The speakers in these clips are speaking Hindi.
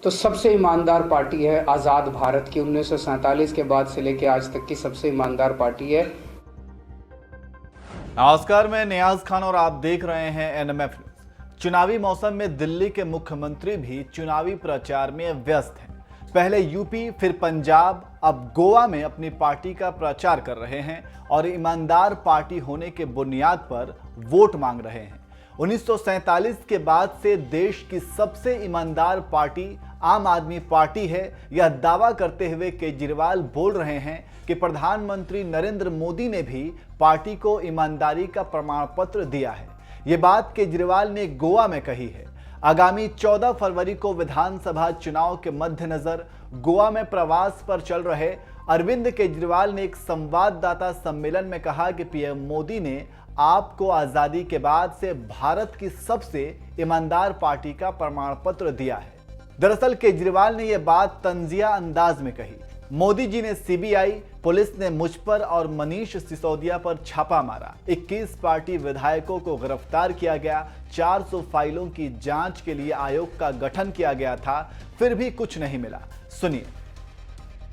तो सबसे ईमानदार पार्टी है आज़ाद भारत की। 1947 के बाद से लेकर आज तक की सबसे ईमानदार पार्टी है। नमस्कार, मैं नियाज खान और आप देख रहे हैं एनएमएफ न्यूज। चुनावी मौसम में दिल्ली के मुख्यमंत्री भी चुनावी प्रचार में व्यस्त हैं। पहले यूपी, फिर पंजाब, अब गोवा में अपनी पार्टी का प्रचार कर रहे हैं और ईमानदार पार्टी होने के बुनियाद पर वोट मांग रहे हैं। 1947 के बाद से देश की सबसे ईमानदार पार्टी आम आदमी पार्टी है, यह दावा करते हुए केजरीवाल बोल रहे हैं कि प्रधानमंत्री नरेंद्र मोदी ने भी पार्टी को ईमानदारी का प्रमाण पत्र दिया है। ये बात केजरीवाल ने गोवा में कही है। आगामी 14 फरवरी को विधानसभा चुनाव के मद्देनजर गोवा में प्रवास पर चल रहे अरविंद केजरीवाल ने एक संवाददाता सम्मेलन में कहा कि पीएम मोदी ने आपको आजादी के बाद से भारत की सबसे ईमानदार पार्टी का प्रमाण पत्र दिया है। दरअसल केजरीवाल ने यह बात तंजिया अंदाज में कही। मोदी जी ने सीबीआई, पुलिस ने मुझ पर और मनीष सिसोदिया पर छापा मारा। 21 पार्टी विधायकों को गिरफ्तार किया गया। 400 फाइलों की जांच के लिए आयोग का गठन किया गया था, फिर भी कुछ नहीं मिला। सुनिए।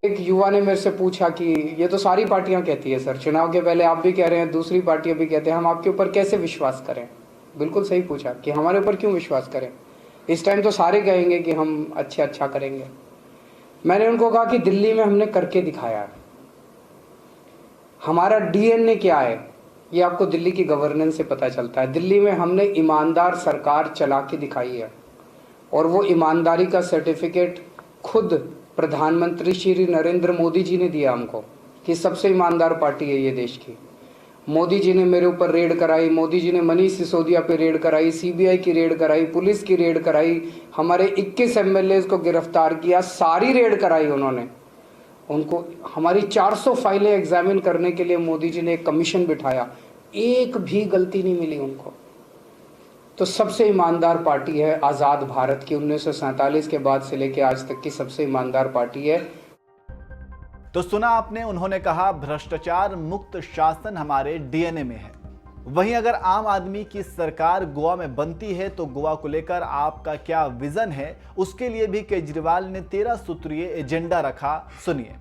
एक युवा ने मेरे से पूछा कि ये तो सारी पार्टियां कहती है सर, चुनाव के पहले आप भी कह रहे हैं, दूसरी पार्टियां भी कहते हैं, हम आपके ऊपर कैसे विश्वास करें। बिल्कुल सही पूछा कि हमारे ऊपर क्यों विश्वास करें। इस टाइम तो सारे कहेंगे कि हम अच्छा करेंगे। मैंने उनको कहा कि दिल्ली में हमने करके दिखाया है। हमारा डीएनए क्या है ये आपको दिल्ली की गवर्नेंस से पता चलता है। दिल्ली में हमने ईमानदार सरकार चला के दिखाई है और वो ईमानदारी का सर्टिफिकेट खुद प्रधानमंत्री श्री नरेंद्र मोदी जी ने दिया हमको कि सबसे ईमानदार पार्टी है ये देश की। मोदी जी ने मेरे ऊपर रेड कराई, मोदी जी ने मनीष सिसोदिया पे रेड कराई, सीबीआई की रेड कराई, पुलिस की रेड कराई, हमारे 21 एमएलए को गिरफ्तार किया, सारी रेड कराई उन्होंने। उनको हमारी 400 फाइलें एग्जामिन करने के लिए मोदी जी ने एक कमीशन बिठाया, एक भी गलती नहीं मिली उनको। तो सबसे ईमानदार पार्टी है आज़ाद भारत की। 1947 के बाद से लेकर आज तक की सबसे ईमानदार पार्टी है। तो सुना आपने, उन्होंने कहा भ्रष्टाचार मुक्त शासन हमारे डीएनए में है। वहीं अगर आम आदमी की सरकार गोवा में बनती है तो गोवा को लेकर आपका क्या विजन है, उसके लिए भी केजरीवाल ने 13 सूत्रीय एजेंडा रखा। सुनिए।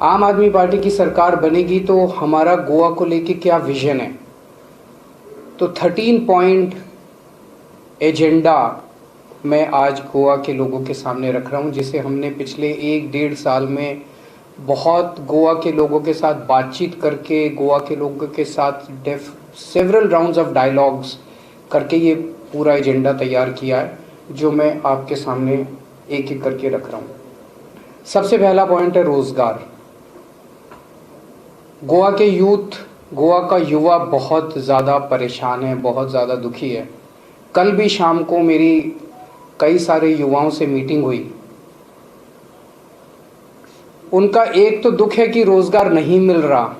आम आदमी पार्टी की सरकार बनेगी तो हमारा गोवा को लेकर क्या विजन है, तो 13 पॉइंट एजेंडा मैं आज गोवा के लोगों के सामने रख रहा हूं, जिसे हमने पिछले 1-1.5 साल में बहुत गोवा के लोगों के साथ बातचीत करके, गोवा के लोगों के साथ सेवरल राउंड्स ऑफ डायलॉग्स करके ये पूरा एजेंडा तैयार किया है, जो मैं आपके सामने एक एक करके रख रहा हूँ। सबसे पहला पॉइंट है रोजगार। गोवा के यूथ, गोवा का युवा बहुत ज़्यादा परेशान है, बहुत ज़्यादा दुखी है। कल भी शाम को मेरी कई सारे युवाओं से मीटिंग हुई। उनका एक तो दुख है कि रोजगार नहीं मिल रहा,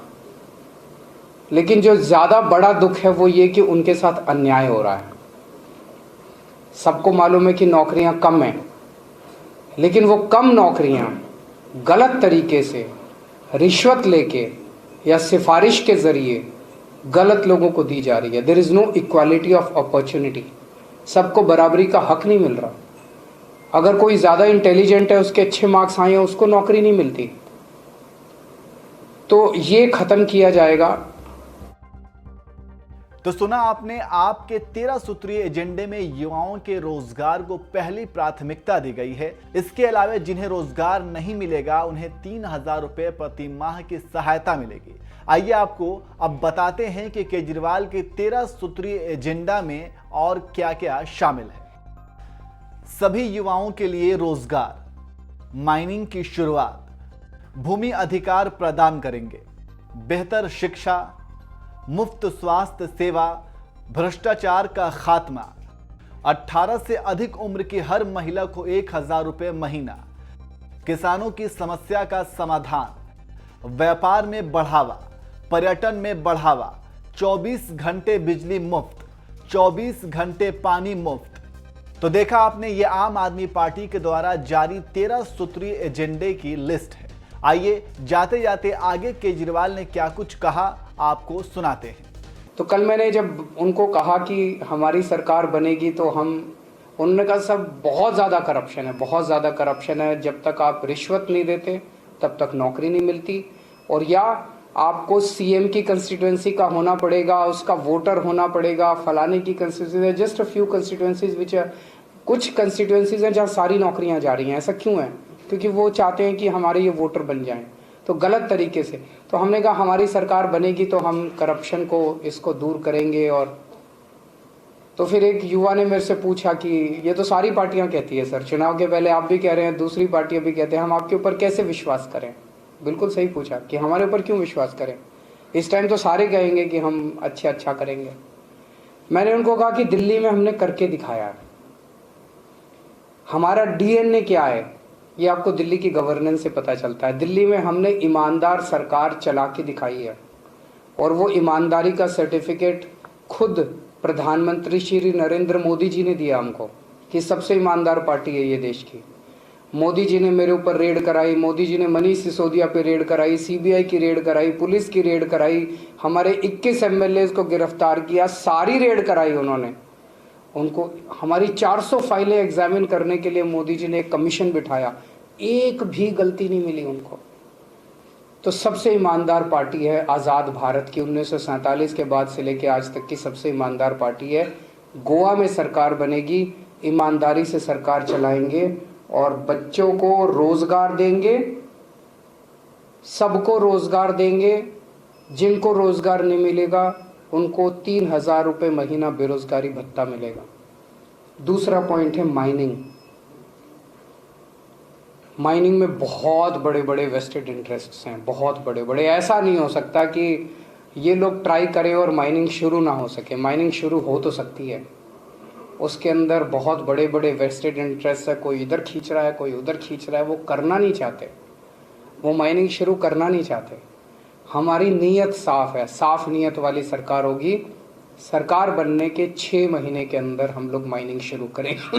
लेकिन जो ज़्यादा बड़ा दुख है वो ये कि उनके साथ अन्याय हो रहा है। सबको मालूम है कि नौकरियां कम हैं, लेकिन वो कम नौकरियां गलत तरीके से रिश्वत लेके या सिफारिश के ज़रिए गलत लोगों को दी जा रही है। There is no equality of opportunity. सबको बराबरी का हक नहीं मिल रहा। अगर कोई ज़्यादा इंटेलिजेंट है, उसके अच्छे मार्क्स आए हैं, उसको नौकरी नहीं मिलती। तो ये ख़त्म किया जाएगा। तो सुना आपने, आपके 13 सूत्रीय एजेंडे में युवाओं के रोजगार को पहली प्राथमिकता दी गई है। इसके अलावा जिन्हें रोजगार नहीं मिलेगा उन्हें 3000 रुपये प्रति माह की सहायता मिलेगी। आइए आपको अब बताते हैं कि केजरीवाल के 13 सूत्रीय एजेंडा में और क्या क्या शामिल है। सभी युवाओं के लिए रोजगार, माइनिंग की शुरुआत, भूमि अधिकार प्रदान करेंगे, बेहतर शिक्षा, मुफ्त स्वास्थ्य सेवा, भ्रष्टाचार का खात्मा, 18 से अधिक उम्र की हर महिला को 1000 रुपये महीना, किसानों की समस्या का समाधान, व्यापार में बढ़ावा, पर्यटन में बढ़ावा, 24 घंटे बिजली मुफ्त, 24 घंटे पानी मुफ्त। तो देखा आपने, ये आम आदमी पार्टी के द्वारा जारी 13 सूत्रीय एजेंडे की लिस्ट है। आइए जाते जाते आगे केजरीवाल ने क्या कुछ कहा आपको सुनाते हैं। तो कल मैंने जब उनको कहा कि हमारी सरकार बनेगी तो हम उन्होंने कहा सब बहुत ज़्यादा करप्शन है, बहुत ज़्यादा करप्शन है, जब तक आप रिश्वत नहीं देते तब तक नौकरी नहीं मिलती, और या आपको सीएम की कंस्टिट्यूएंसी का होना पड़ेगा, उसका वोटर होना पड़ेगा, फलाने की कंस्टिट्यूएंसी है। जस्ट अ फ्यू कंस्टिट्यूएंसीज विच कुछ कंस्टिट्यूएंसीज हैं जहाँ सारी नौकरियाँ जा रही हैं। ऐसा क्यों है? क्योंकि वो चाहते हैं कि हमारे ये वोटर बन जाएं, तो गलत तरीके से। तो हमने कहा हमारी सरकार बनेगी तो हम करप्शन को इसको दूर करेंगे। और तो फिर एक युवा ने मेरे से पूछा कि ये तो सारी पार्टियां कहती है सर, चुनाव के पहले आप भी कह रहे हैं, दूसरी पार्टियां भी कहते हैं, हम आपके ऊपर कैसे विश्वास करें? बिल्कुल सही पूछा कि हमारे ऊपर क्यों विश्वास करें, इस टाइम तो सारे कहेंगे कि हम अच्छा करेंगे। मैंने उनको कहा कि दिल्ली में हमने करके दिखाया, हमारा डीएनए क्या है ये आपको दिल्ली की गवर्नेंस से पता चलता है। दिल्ली में हमने ईमानदार सरकार चला के दिखाई है, और वो ईमानदारी का सर्टिफिकेट खुद प्रधानमंत्री श्री नरेंद्र मोदी जी ने दिया हमको कि सबसे ईमानदार पार्टी है ये देश की। मोदी जी ने मेरे ऊपर रेड कराई, मोदी जी ने मनीष सिसोदिया पे रेड कराई, सीबीआई की रेड कराई, पुलिस की रेड कराई, हमारे 21 एमएलए को गिरफ्तार किया, सारी रेड कराई उन्होंने। उनको हमारी 400 फाइलें एग्जामिन करने के लिए मोदी जी ने एक कमीशन बिठाया, एक भी गलती नहीं मिली उनको। तो सबसे ईमानदार पार्टी है आज़ाद भारत की, 1947 के बाद से लेकर आज तक की सबसे ईमानदार पार्टी है। गोवा में सरकार बनेगी, ईमानदारी से सरकार चलाएंगे और बच्चों को रोजगार देंगे, सबको रोजगार देंगे। जिनको रोजगार नहीं मिलेगा उनको 3,000 रुपये महीना बेरोजगारी भत्ता मिलेगा। दूसरा पॉइंट है माइनिंग। माइनिंग में बहुत बड़े बड़े वेस्टेड इंटरेस्ट्स हैं, बहुत बड़े बड़े। ऐसा नहीं हो सकता कि ये लोग ट्राई करें और माइनिंग शुरू ना हो सके। माइनिंग शुरू हो तो सकती है, उसके अंदर बहुत बड़े बड़े वेस्टेड इंटरेस्ट है, कोई इधर खींच रहा है, कोई उधर खींच रहा है, वो करना नहीं चाहते, वो माइनिंग शुरू करना नहीं चाहते। हमारी नीयत साफ है, साफ नीयत वाली सरकार होगी। सरकार बनने के 6 महीने के अंदर हम लोग माइनिंग शुरू करेंगे।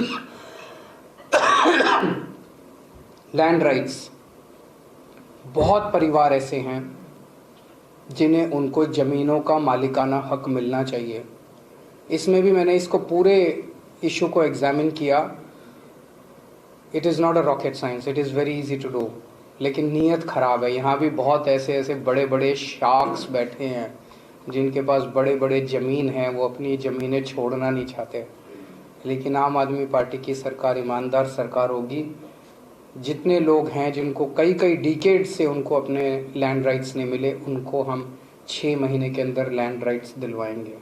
लैंड राइट्स, बहुत परिवार ऐसे हैं जिन्हें उनको ज़मीनों का मालिकाना हक मिलना चाहिए। इसमें भी मैंने इसको पूरे इशू को एग्जामिन किया। It is not a rocket science, it is very easy to do, लेकिन नीयत ख़राब है। यहाँ भी बहुत ऐसे बड़े बड़े शार्क्स बैठे हैं जिनके पास बड़े बड़े ज़मीन हैं, वो अपनी ज़मीनें छोड़ना नहीं चाहते। लेकिन आम आदमी पार्टी की सरकार ईमानदार सरकार होगी। जितने लोग हैं जिनको कई डिकेड से उनको अपने लैंड राइट्स नहीं मिले, उनको हम 6 महीने के अंदर लैंड राइट्स दिलवाएंगे।